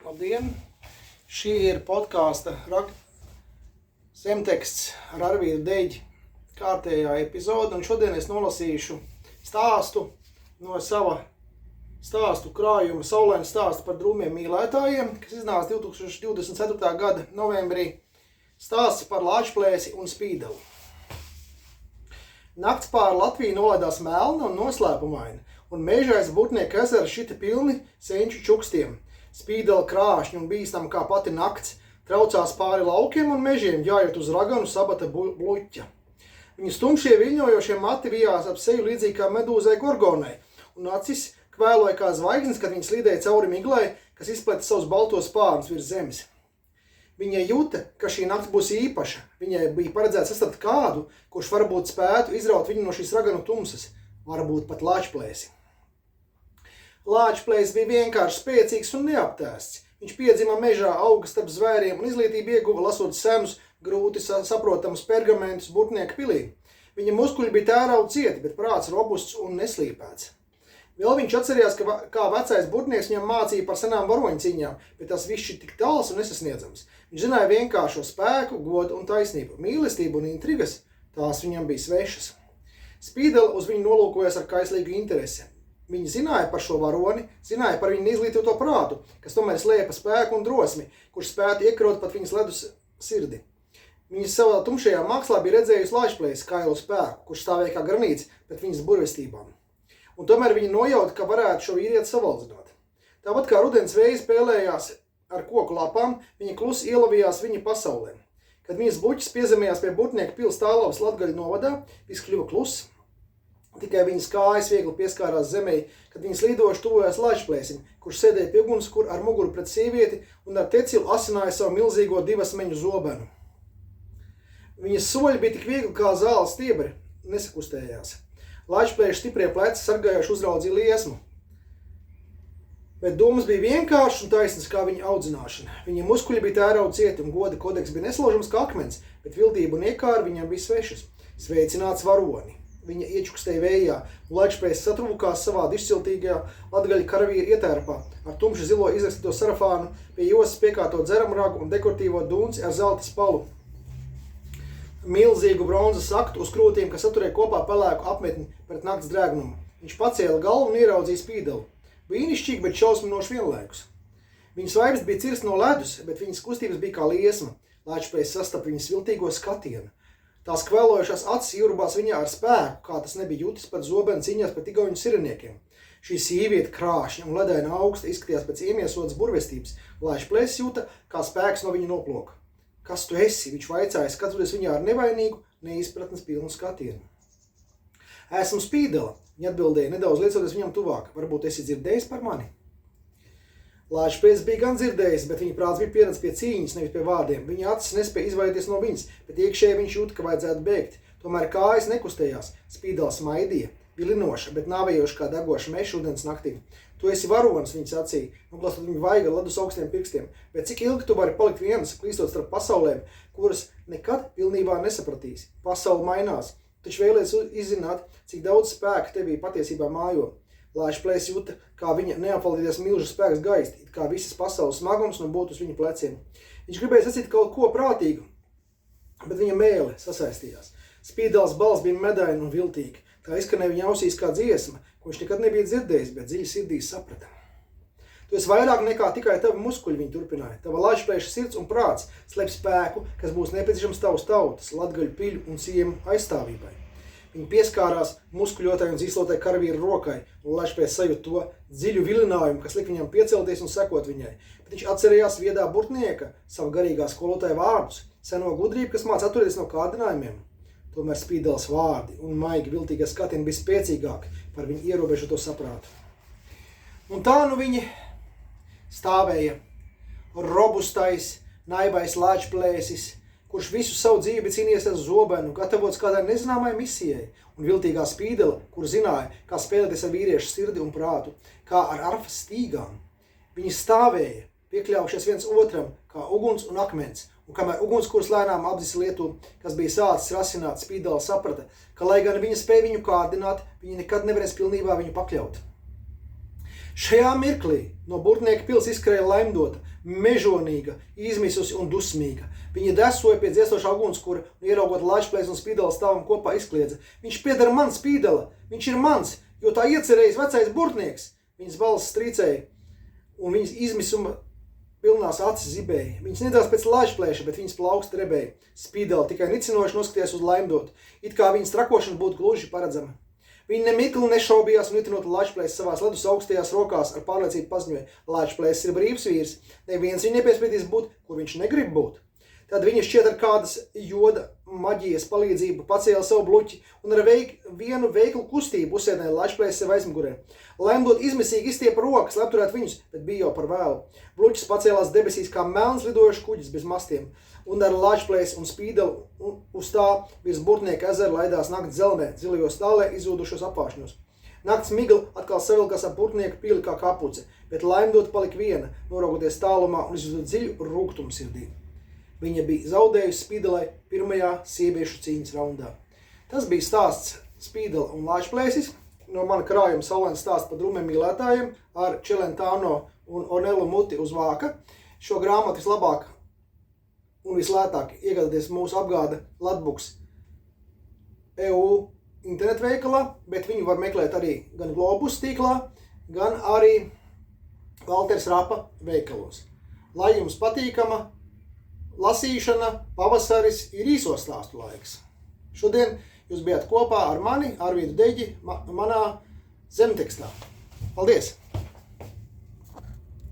Labdien! Šī ir podkāsta zemteksts ar Arvīru Deģi kārtējā epizode, un šodien es nolasīšu stāstu no sava stāstu krājuma, saulainu stāstu par drūmiem mīlētājiem, kas iznāca 2024. gada novembrī. Stāsts par lāčplēsi un spīdeli. Nakts pār Latviju nolaidās melna un noslēpumaina, un mežais Burtnieku ezera šita pilni senču čukstiem. Spīdeli krāšņi un bīstam kā pati nakts, traucās pāri laukiem un mežiem, jājot uz raganu sabata bluķa. Viņu stumšie viļņojošie mati vijās ap seju līdzīgi kā medūzai gorgonai, un acis kvēloja kā zvaigznes, kad viņi slīdēja cauri miglai, kas izpleta savus baltos spārnus virs zemes. Viņai jūta, ka šī nakts būs īpaša. Viņai bija paredzēts sastapt kādu, kurš varbūt spētu izraut viņu no šīs raganu tumsas, varbūt pat lāčplēsi. Lāčplēsis bija vienkārši spēcīgs un neaptēsts. Viņš piedzima mežā, auga starp zvēriem un izglītību ieguva lasot senus, grūti saprotamus pergamentus Burtnieku pilī. Viņa muskuļi bija tērauda cieti, bet prāts robusts un neslīpēts. Vēl viņš atcerējās, kā vecais Burtnieks viņam mācīja par senām varoņu cīņām, bet tas viss ir tik tāls un nesasniedzams. Viņš zināja vienkāršo spēku, godu un taisnību, mīlestību un intrigas, tās viņam bija svešas. Spīdeli uz viņu nolūkojas ar kaislīgu interesi. Viņi zināja par šo varoni, zināja par viņu neizglītoto prātu, kas tomēr slēpa spēku un drosmi, kurš spētu iekrot pat viņas ledus sirdi. Viņa savā tumšajā mākslā bija redzējusi lāčplēsi kailu spēku, kurš stāvēja kā granīts pret viņas burvestībām. Un tomēr viņa nojauta, ka varētu šo vīrieti savaldzināt. Tāpat kā rudens vēji spēlējās ar koku lapām, viņa klusi ielavījās viņa pasaulē. Kad viņas buķis piezemējās pie Burtnieku pils Tālavas Latgaļu novadā, viss kļuva kluss. Tikai viņas kājas viegli pieskārās zemē, kad viņas līdoši tuvojās lāčplēsim, kurš sēdēja pie ugunskura ar muguru pret sievieti un ar tecilu asināja savu milzīgo divasmeņu zobenu. Viņas soļi bija tik viegli kā zāles stiebri, nesakustējās. Lāčplēša stiprie pleci sargājoši uzraudzīja liesmu. Bet domas bija vienkāršas un taisnas kā viņa audzināšana. Viņa muskuļi bija tērauda cieti un goda kodeks bija neslaužams kā akmens, bet vildība un iekāri viņam bija svešas. Sveicināts varoni. Viņa iečukstēja vējā, un lāčplēsis satrūkās savā dišciltīgajā latgaļu karavīra ietērpā, ar tumši zilo izrakstīto sarafānu, pie josas piekārto dzeramragu un dekoratīvo dunci ar zelta spalu. Milzīgu bronzas aktu uz krūtīm, kas saturēja kopā pelēku apmetni pret nakts drēgnumu. Viņš pacēla galvu un ieraudzīja spīdeli. Brīnišķīgi, bet šausminoši vienlaikus. Viņas vaibas bija cirsts no ledus, bet viņas kustības bija kā liesma. Lāčplēsis sastapa viņas viltīgo skatienu. Tās kvēlojušās acis ierubās viņā ar spēku, kā tas nebija jutis pat zobenu cīņās pret igauņu siriniekiem. Šī sīviete krāšņa un ledaina augsta izskatījās pēc iemiesotas burvestības. Lāčplēsis jūta, kā spēks no viņa noploka. Kas tu esi? Viņš vaicāja, skatoties viņā ar nevainīgu, neizpratnes pilnu skatienu. Esmu Spīdele, viņa atbildēja, nedaudz liecoties viņam tuvāk. Varbūt esi dzirdējis par mani? Lāčplēsis bija gan dzirdējis, bet viņa prāts bija pieredze pie cīņas, nevis pie vārdiem. Viņa acis nespēja izvairīties no viņas, bet iekšēji viņš jūta, ka vajadzētu bēgt. Tomēr kājas nekustējās. Spīdele smaidīja, vilinoša, bet nāvējoša kā degoša meža ūdens naktī. Tu esi varonis, viņa sacīja, noglastot viņu vaiga ledus augstiem pirkstiem. Bet cik ilgi tu vari palikt viens, klīstot starp pasaulēm, kuras nekad pilnībā nesapratīsi? Pasaule mainās. Taču vēlies izzināt, cik daudz spēka tevī patiesībā mājo. Lāčplēsis jūta, kā viņa neapvaldīties milžu spēks gaist, it kā visas pasaules smagums nu būtu uz viņa pleciem. Viņš gribēja sacīt kaut ko prātīgu, bet viņa mēle sasaistījās. Spīdeles balss bija medaina un viltīga. Tā izskanēja viņa ausīs kā dziesma, ko viņš nekad nebija dzirdējis, bet dziļi sirdī saprata. Tu esi vairāk nekā tikai tavi muskuļi, viņa turpināja. Tava lāčplēša sirds un prāts slēp spēku, kas būs nepieciešams tavas tautas, latgaļu piļu un ciemu aizstāvībai. Viņa pieskārās muskuļotai un zīslotai karavīra rokai, un lāčplēsis sajūt to dziļu vilinājumu, kas lika viņam piecelties un sekot viņai. Bet viņš atcerējās viedā Burtnieka, savu garīgā skolotāja vārdus, seno gudrību, kas māca atturēties no kārdinājumiem. Tomēr Spīdeles vārdi un maigi viltīgie skatieni bija spēcīgāki par viņu ierobežoto saprātu. Un tā nu viņi stāvēja robustais, naivais lāčplēsis, kurš visu savu dzīvi cīnījies ar zobenu, gatavots kādai nezināmai misijai, un viltīgā Spīdele, kur zināja, kā spēlēties ar vīriešu sirdi un prātu, kā ar arfas stīgām. Viņi stāvēja, piekļaujušies viens otram, kā uguns un akmens, un kamēr ugunskurs lēnām apdzisa lietu, kas bija sācis rasināt, Spīdele saprata, ka, lai gan viņa spēja viņu kārdināt, viņa nekad nevarēs pilnībā viņu pakļaut. Šajā mirklī no Burtnieku pils izskrēja laimdota, mežonīga, izmisusi un dusmīga. Viņa desoja pie dziestošā ugunskura un ieraugot Lačplēsi un Spīdela stāvam kopā izkliedza. Viņš pieder man, Spīdela, viņš ir mans, jo tā iecerējis vecais burtnieks. Viņas balss strīcēja un viņas izmisuma pilnās acis zibēja. Viņas nedās pēc Lačplēša, bet viņas plauksti rebēja. Spīdela tikai nicinoši noskaties uz Laimdotu, it kā viņas trakošana būtu gluži paredzama. Viņa nemikli nešaubījās un itinot Lačplēsi savās ledus augstajās rokās ar pārliecību paziņoja. Lačplēsis ir brīvs vīrs, neviens viņu nepiespiedīs būt, kur viņš negrib būt. Tad viņa šķiet ar kādas joda maģijas palīdzību pacēla savu bluķi un ar vienu veiklu kustību uzsēdināja Lačplēsi sev aizmugurē. Laimdot izmisīgi izstiepa rokas, lai apturētu viņus, bet bija jau par vēlu. Bluķis pacēlās debesīs kā melns lidojošs kuģis bez mastiem, un ar Lačplēsi un Spīdelu uz tā virs Burtnieka ezera laidās nakts zelnē, zilajos tālē izzūdušos apvāršņos. Nakts migla atkal savilkās ap Burtnieka pili kā kapuce, bet Laimdot palika viena, noraugoties tālumā un izjūtot dziļu rūgtumu sirdī. Viņa bija zaudējusi Spīdelai pirmajā sieviešu cīņas raundā. Tas bija stāsts Spīdela un Lačplēsis no mana krājuma Saulēns stāsts par drūmiem mīlētājiem ar Čelentāno un Ornelu Muti uz vāka. Šo grāmatu vislabāk un vislētāk iegādāties mūsu apgāda Latbuks EU internetveikalā, bet viņu var meklēt arī gan Globus tīklā, gan arī Valters Rapa veikalos. Lai jums patīkama lasīšana, pavasaris ir īso stāstu laiks. Šodien jūs bijāt kopā ar mani, Arvīdu Deģi, manā zemtekstā. Paldies!